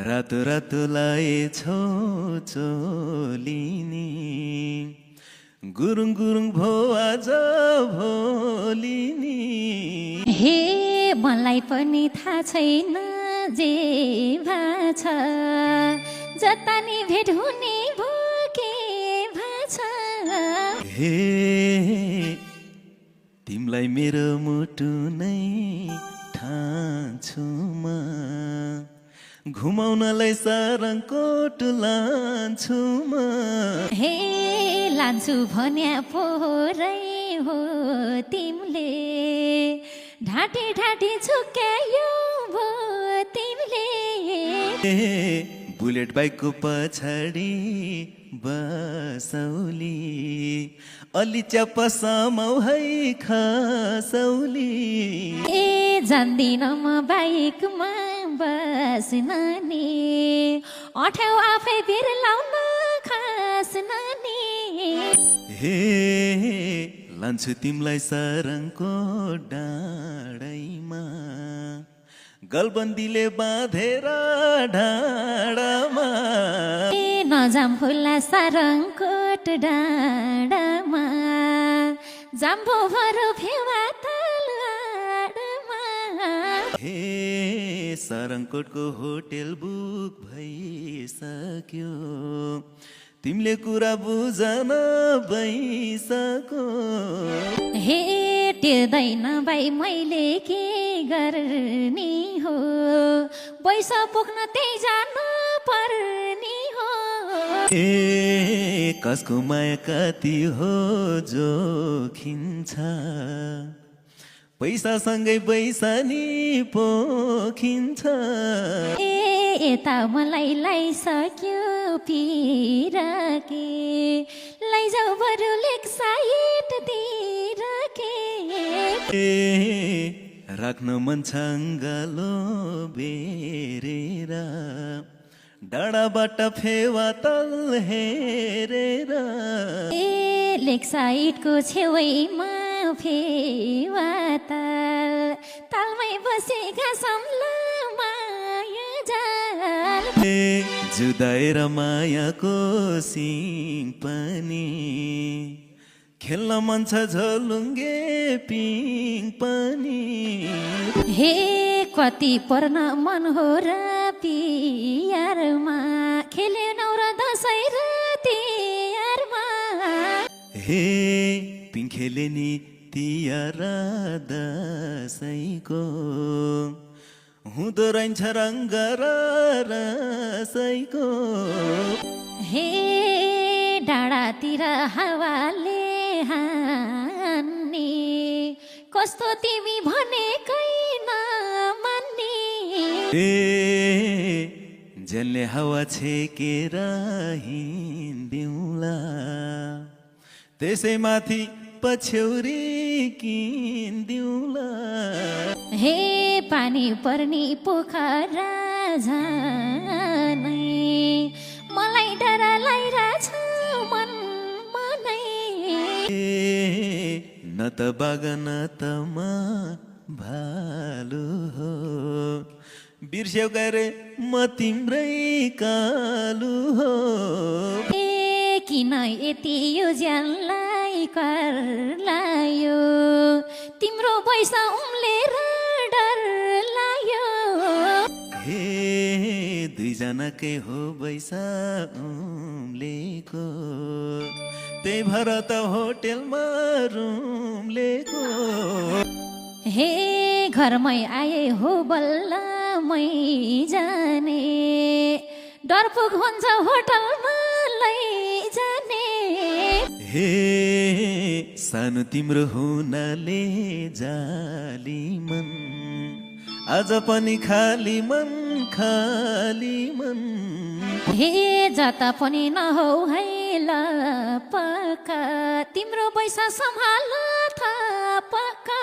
रातो रातोलाई छो चोलिनी गुरुङ गुरुङ भो आज भोलिनी हे मलाई पनि थाहा छैन जे भाछ जता नि भेट हुने भो के भाछ हे तिमलाई मेरो मुटु नै ठान्छु म घुमाउनलाई सारङकोट लान्छु म हे लान्छु भन्या पोरै हो तिमीले ढाँटे ढाँटे झुक्यायो भो तिमीले बुलेट बाइकको पछाडि बसौली अलि च्याप समाउ है खसौली ए जान्दिन म बाइकमा बस्न नि अठ्याउ आफै बेर लाउन खास्न नि हे लान्छु तिमलाई सारङको डाँडैमा गलबन्दीले बाँधेर ढाडामा ए नजाम होला सारङकोट डाँडामा जाम्बो भरो फेवा तलवाडमा हे सारङकोटको होटेल बुक भइसक्यो तिमीले कुरा बुझन भइसक्यो हे टेर्दैन भाइ मैले के गर्ने हो पैसा पुग्न त्यही जानु पर्ने हो ए कसको माया कति हो जोखिन्छ पैसासँगै पैसा नि पोखिन्छ ए यता मलाई लाइसक्यो पिराके लैजाऊ बरु लेक साइड दिराके ए राख्न मन छ अङ्गालो बेरेर डाँडाबाट फेवा तल हेरेर ए लेक साइडको छेउमा फेवा तालमै बसेका सम्ला माया जाल ए जुदाएर मायाको सिङ पनि खेल्न मन छ झोलुङ्गे पिङ पनि हे कति पर्न मन हो र पियारमा खेलेनौ र दसैँ र तिहारमा हे पिङ खेले नि तिहार दसैँको हुँदो रहन्छ रङ्ग र रसैको हे डाँडातिर हावाले हान्ने कस्तो तिमी भनेकै नमान्ने ए जसले हावा छेकेर हिँड्दिउँला त्यसैमाथि पछ्यौरी किन्दिउँला हे पानी पर्ने पोखरा जानै मलाई डर लागिरहेछ मन मनै न त बाग न त म भालु हो बिर्स्यौ गरे म तिम्रै कालु हो ए किन यति यो ज्यानलाई कर लायो तिम्रो पैसा उम्लेर डर लायो हे दुईजनाकै हो पैसा उम्लेको त्यही भएर त होटेलमा रुम लिएको हे घरमै आए हो बल्ल मै जाने डरपुक हुन्छ होटलमा लैजाने हे सानो तिम्रो हुनाले जाली मन आज पनि खाली मन खाली मन हे जता पनि नहौ है ल पक्का तिम्रो पैसा सम्हाल था पक्का